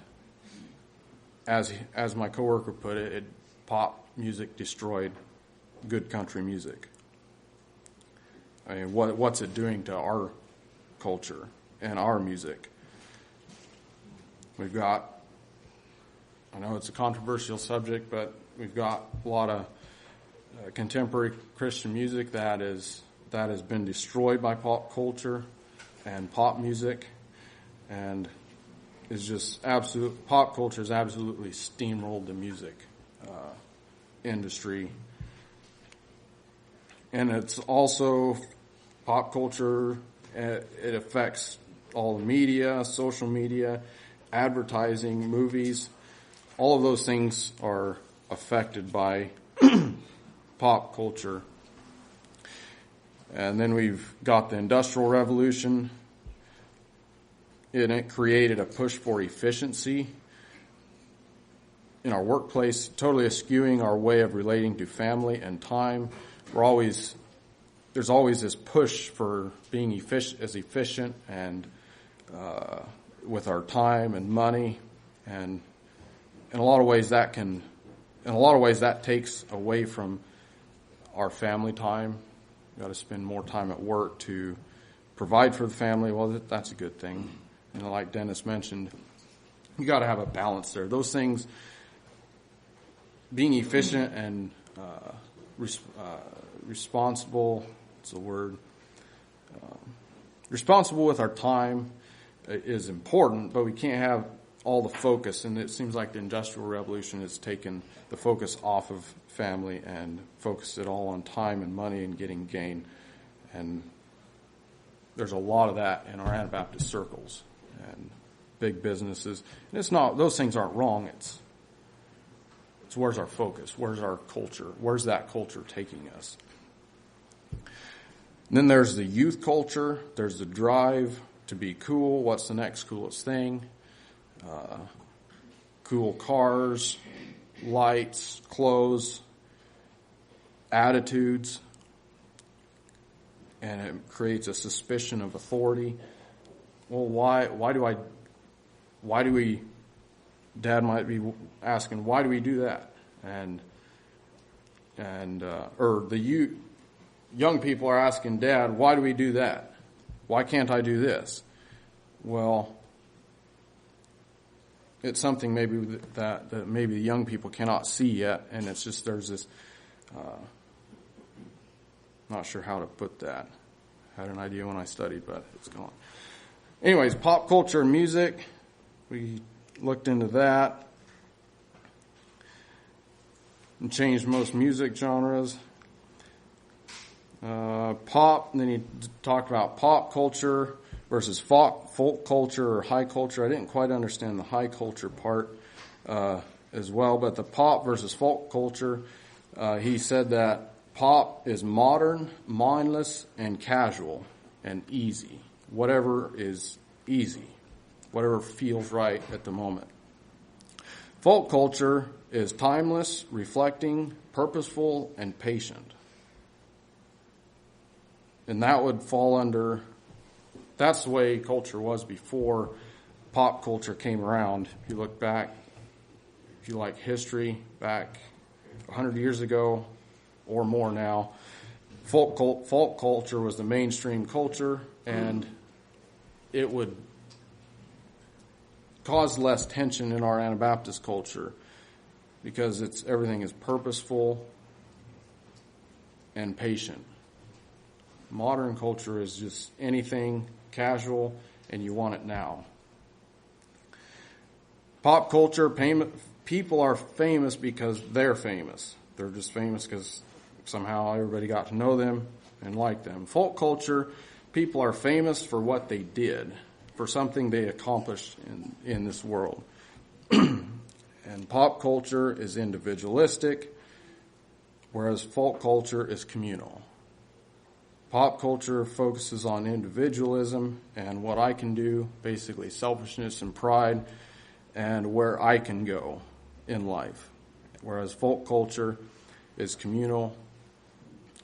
as my coworker put it, pop music destroyed good country music? I mean, what's it doing to our culture and our music? We've got, I know it's a controversial subject, but we've got a lot of contemporary Christian music that has been destroyed by pop culture and pop music, and is just pop culture has absolutely steamrolled the music industry. And it's also pop culture, it affects all the media, social media, advertising, movies. All of those things are affected by pop culture. And then we've got the Industrial Revolution. It created a push for efficiency in our workplace, totally eschewing our way of relating to family and time. There's always this push for being efficient and with our time and money, and in a lot of ways that takes away from our family time. We've got to spend more time at work to provide for the family. Well, that's a good thing. And like Dennis mentioned, you got to have a balance there. Those things, being efficient and responsible, what's the word? Responsible with our time is important, but we can't have all the focus. And it seems like the Industrial Revolution has taken the focus off of family and focused it all on time and money and getting gain. And there's a lot of that in our Anabaptist circles and big businesses. And it's not; those things aren't wrong. It's where's our focus? Where's our culture? Where's that culture taking us? And then there's the youth culture. There's the drive to be cool. What's the next coolest thing? Cool cars, lights, clothes, attitudes, and it creates a suspicion of authority. Well, why do we, Dad might be asking, why do we do that? Or the young people are asking Dad, why do we do that? Why can't I do this? Well, it's something maybe that maybe the young people cannot see yet, and it's just there's this, not sure how to put that. Had an idea when I studied, but it's gone. Anyways, pop culture and music, we looked into that and changed most music genres. Pop, and then he talked about pop culture versus folk culture or high culture. I didn't quite understand the high culture part as well, but the pop versus folk culture, he said that pop is modern, mindless, and casual, and easy. Whatever is easy. Whatever feels right at the moment. Folk culture is timeless, reflecting, purposeful, and patient. And that would fall under, that's the way culture was before pop culture came around. If you look back, if you like history, back 100 years ago or more now, folk culture was the mainstream culture, and it would cause less tension in our Anabaptist culture because everything is purposeful and patient. Modern culture is just anything casual, and you want it now. Pop culture, people are famous because they're famous. They're just famous because somehow everybody got to know them and like them. Folk culture, people are famous for what they did, for something they accomplished in this world. And pop culture is individualistic, whereas folk culture is communal. Pop culture focuses on individualism and what I can do, basically selfishness and pride, and where I can go in life. Whereas folk culture is communal.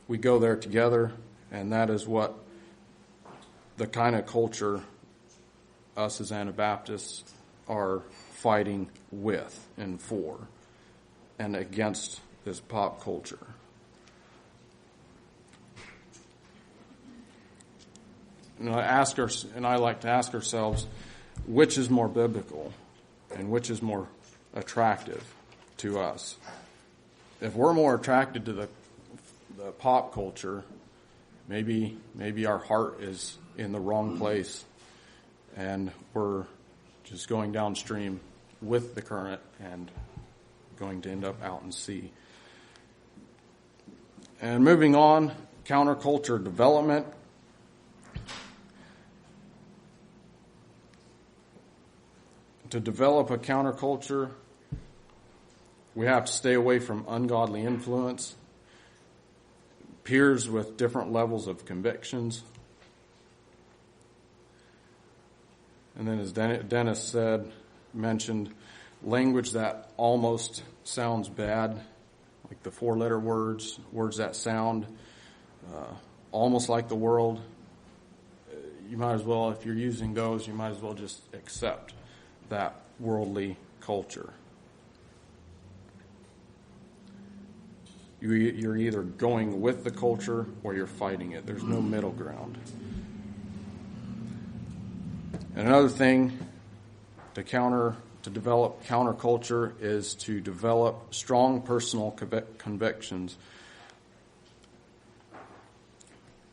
We go there together, and that is what the kind of culture us as Anabaptists are fighting with and for and against this pop culture. I like to ask ourselves, which is more biblical and which is more attractive to us? If we're more attracted to the pop culture, maybe our heart is in the wrong place and we're just going downstream with the current and going to end up out in sea. And moving on, counterculture development. To develop a counterculture, we have to stay away from ungodly influence, peers with different levels of convictions. And then as Dennis mentioned, language that almost sounds bad, like the 4-letter words that sound almost like the world. You might as well, if you're using those, you might as well just accept that worldly culture. You're either going with the culture or you're fighting it. There's no middle ground. And another thing to develop counterculture is to develop strong personal convictions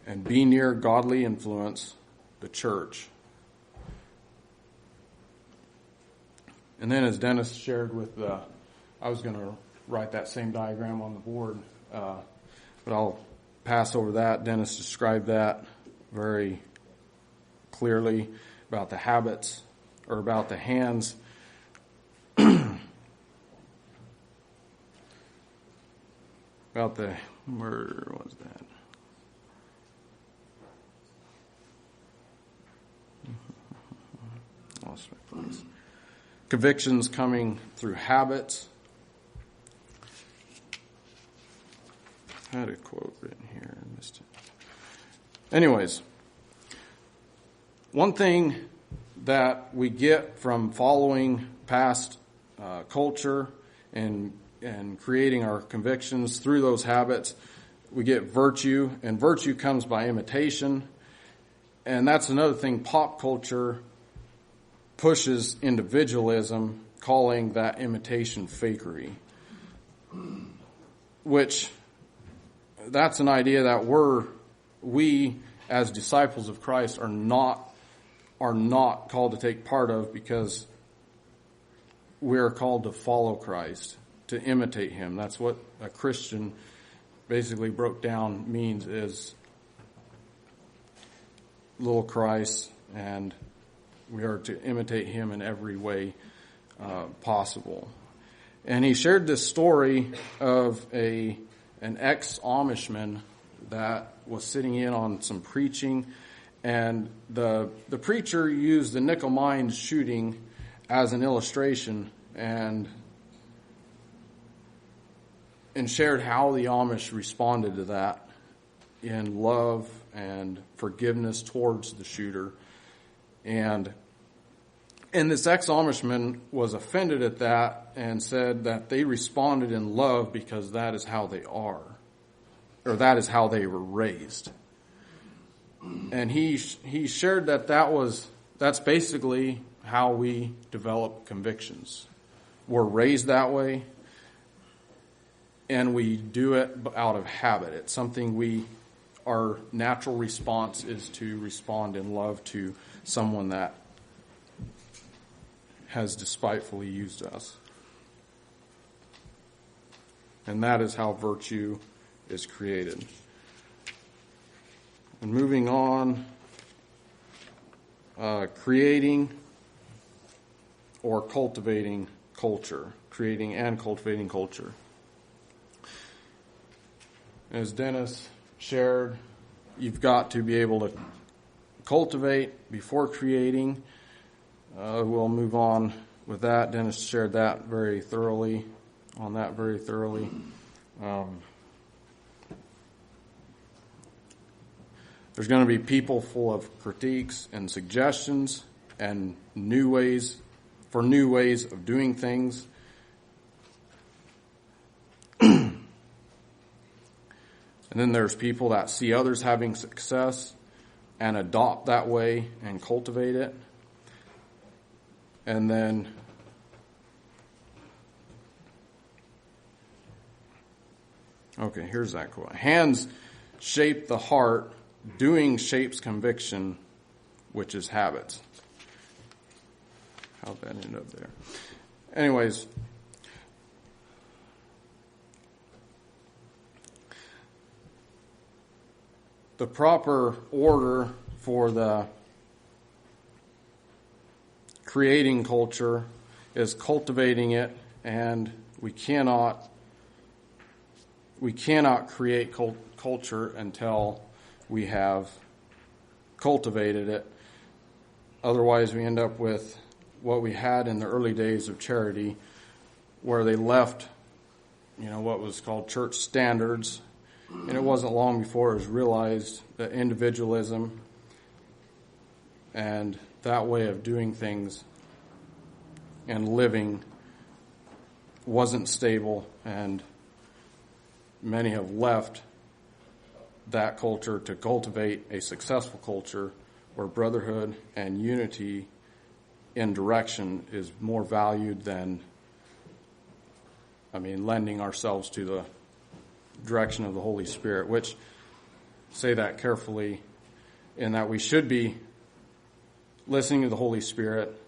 and be near godly influence, the church. And then as Dennis shared I was going to write that same diagram on the board, but I'll pass over that. Dennis described that very clearly about the habits, or about the hands. Where was that? Lost my place. Convictions coming through habits. I had a quote written here. I missed it. Anyways, one thing that we get from following past culture and creating our convictions through those habits, we get virtue, and virtue comes by imitation. And that's another thing. Pop culture pushes individualism, calling that imitation fakery, which that's an idea that we as disciples of Christ are not called to take part of, because we are called to follow Christ, to imitate him. That's what a Christian basically broke down means, is little Christ, and we are to imitate him in every way possible. And he shared this story of an ex-Amishman that was sitting in on some preaching, and the preacher used the nickel mine shooting as an illustration and shared how the Amish responded to that in love and forgiveness towards the shooter. And this ex-Amishman was offended at that and said that they responded in love because that is how they are, or that is how they were raised. And he shared that's basically how we develop convictions. We're raised that way, and we do it out of habit. It's something our natural response is to respond in love to someone that has despitefully used us. And that is how virtue is created. And moving on, creating or cultivating culture. Creating and cultivating culture. As Dennis shared, you've got to be able to cultivate before creating. We'll move on with that. Dennis shared that very thoroughly. There's going to be people full of critiques and suggestions and new ways of doing things. And then there's people that see others having success, and adopt that way and cultivate it. And then okay, here's that quote. Hands shape the heart, doing shapes conviction, which is habits. How'd that end up there? Anyways, the proper order for the creating culture is cultivating it, and we cannot create culture until we have cultivated it. Otherwise, we end up with what we had in the early days of charity, where they left, what was called church standards. And it wasn't long before it was realized that individualism and that way of doing things and living wasn't stable, and many have left that culture to cultivate a successful culture where brotherhood and unity in direction is more valued than, lending ourselves to the direction of the Holy Spirit, which, say that carefully, in that we should be listening to the Holy Spirit,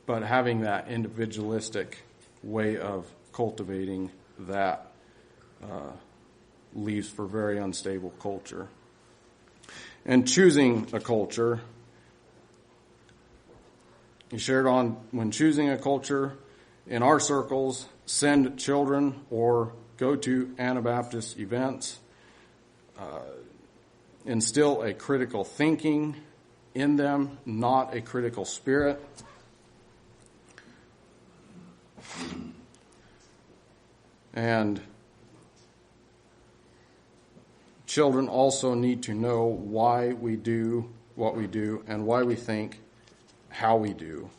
but having that individualistic way of cultivating that leaves for very unstable culture. And choosing a culture, he shared on when choosing a culture in our circles, send children or go to Anabaptist events, instill a critical thinking in them, not a critical spirit. And children also need to know why we do what we do and why we think how we do.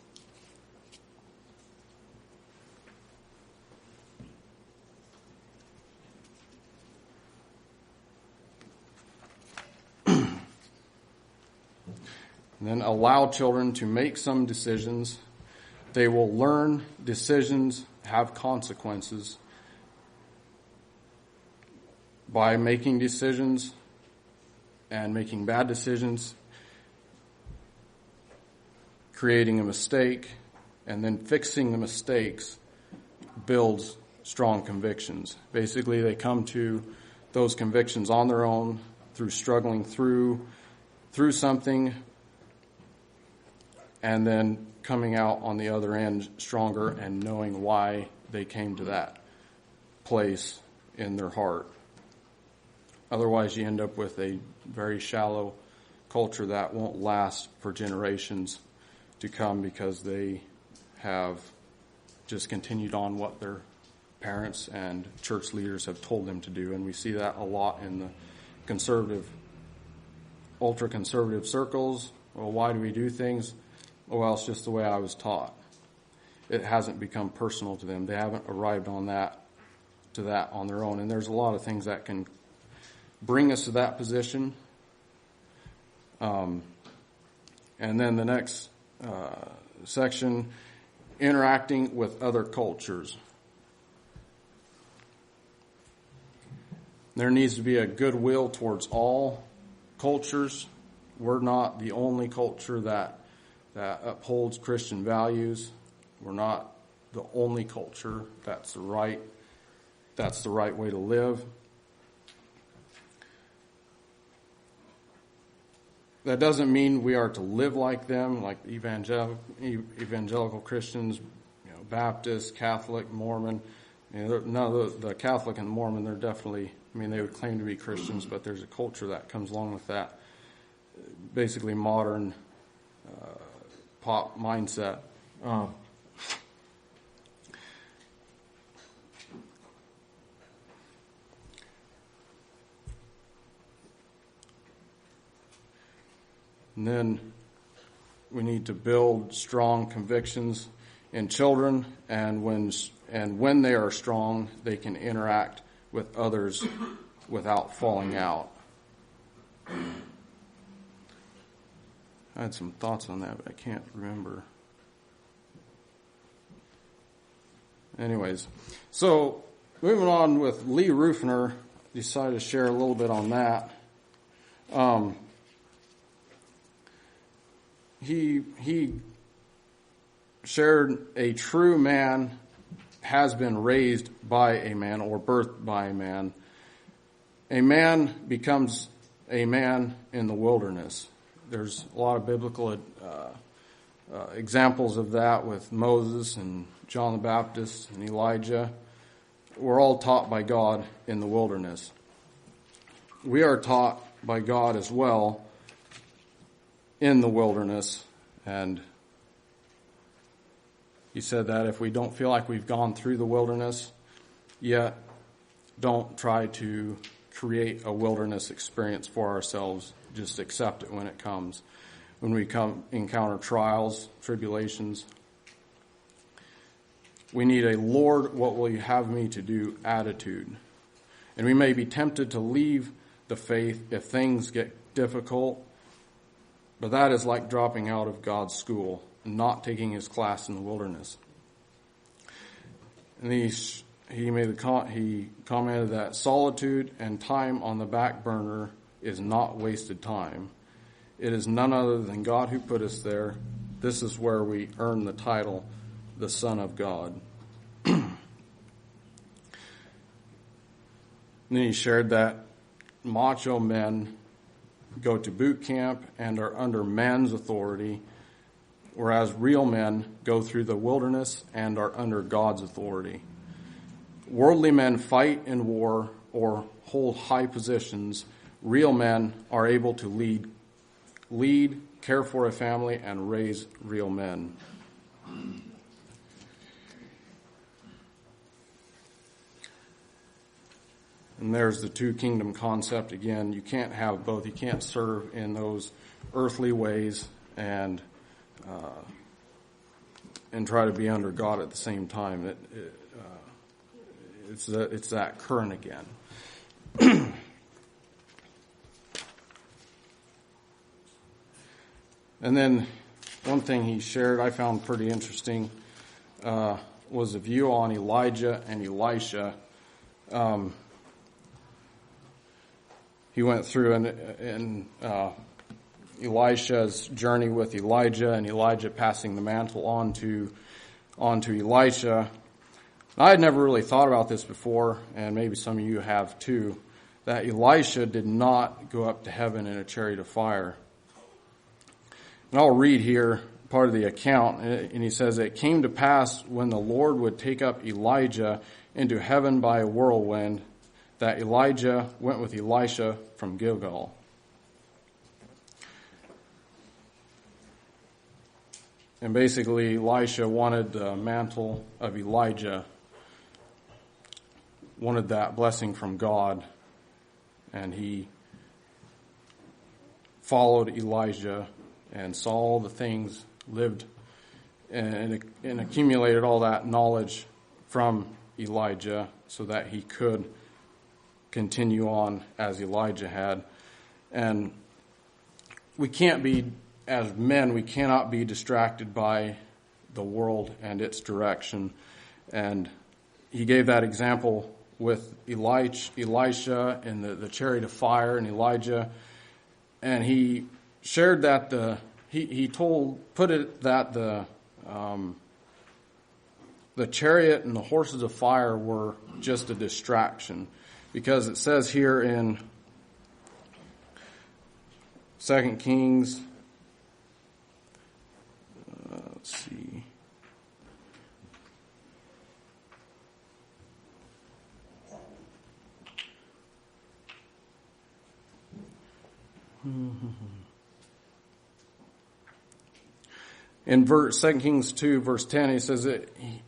And then allow children to make some decisions. They will learn decisions have consequences. By making decisions and making bad decisions, creating a mistake, and then fixing the mistakes builds strong convictions. Basically, they come to those convictions on their own through struggling through something, and then coming out on the other end stronger and knowing why they came to that place in their heart. Otherwise, you end up with a very shallow culture that won't last for generations to come because they have just continued on what their parents and church leaders have told them to do. And we see that a lot in the conservative, ultra-conservative circles. Well, why do we do things? Well, it's just the way I was taught. It hasn't become personal to them. They haven't arrived on that on their own. And there's a lot of things that can bring us to that position. And then the next section, interacting with other cultures. There needs to be a goodwill towards all cultures. We're not the only culture that upholds Christian values. We're not the only culture that's the right way to live. That doesn't mean we are to live like them, like evangelical Christians, Baptist, Catholic, Mormon. None of the Catholic and Mormon, they're definitely, they would claim to be Christians, but there's a culture that comes along with that. Basically modern pop mindset. And then we need to build strong convictions in children, and when they are strong, they can interact with others without falling out. I had some thoughts on that, but I can't remember. Anyways, so moving on with Lee Rufner, decided to share a little bit on that. He shared a true man has been raised by a man or birthed by a man. A man becomes a man in the wilderness. There's a lot of biblical examples of that with Moses and John the Baptist and Elijah. We're all taught by God in the wilderness. We are taught by God as well in the wilderness. And he said that if we don't feel like we've gone through the wilderness yet, don't try to create a wilderness experience for ourselves. Just accept it when it comes. When we encounter trials, tribulations, we need a Lord, what will you have me to do attitude. And we may be tempted to leave the faith if things get difficult, but that is like dropping out of God's school and not taking his class in the wilderness. And he commented that solitude and time on the back burner is not wasted time. It is none other than God who put us there. This is where we earn the title, the Son of God. And then he shared that macho men go to boot camp and are under man's authority, whereas real men go through the wilderness and are under God's authority. Worldly men fight in war or hold high positions. Real men are able to lead, care for a family, and raise real men. And there's the two kingdom concept again. You can't have both. You can't serve in those earthly ways and try to be under God at the same time. It's that current again. And then one thing he shared I found pretty interesting was a view on Elijah and Elisha. He went through in Elisha's journey with Elijah, and Elijah passing the mantle on to Elisha. I had never really thought about this before, and maybe some of you have too, that Elisha did not go up to heaven in a chariot of fire. And I'll read here part of the account, and he says, "It came to pass when the Lord would take up Elijah into heaven by a whirlwind, that Elijah went with Elisha from Gilgal." And basically, Elisha wanted the mantle of Elijah, wanted that blessing from God, and he followed Elijah and saw all the things, lived and accumulated all that knowledge from Elijah so that he could continue on as Elijah had. And we can't be, as men, we cannot be distracted by the world and its direction. And he gave that example with Elisha and the chariot of fire and Elijah. And he shared that the chariot and the horses of fire were just a distraction. Because it says here in 2 Kings, let's see. In 2 Kings 2, verse 10,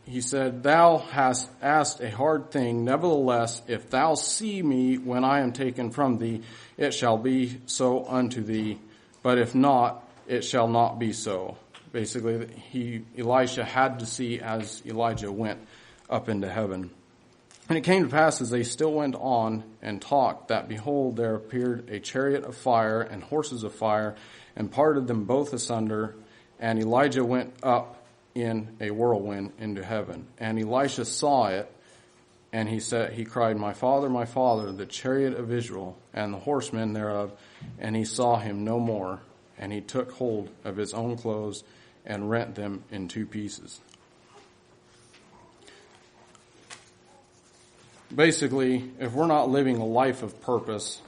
he said, "Thou hast asked a hard thing. Nevertheless, if thou see me when I am taken from thee, it shall be so unto thee. But if not, it shall not be so." Basically, Elisha had to see as Elijah went up into heaven. And it came to pass as they still went on and talked that, behold, there appeared a chariot of fire and horses of fire, and parted them both asunder, and Elijah went up in a whirlwind into heaven. And Elisha saw it, and he cried, my father, the chariot of Israel, and the horsemen thereof. And he saw him no more, and he took hold of his own clothes and rent them in two pieces. Basically, if we're not living a life of purpose,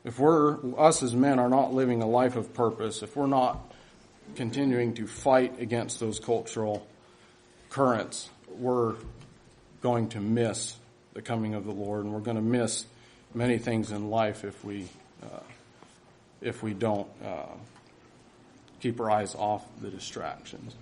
if us as men are not living a life of purpose, if we're not continuing to fight against those cultural currents, we're going to miss the coming of the Lord, and we're going to miss many things in life if we don't keep our eyes off the distractions.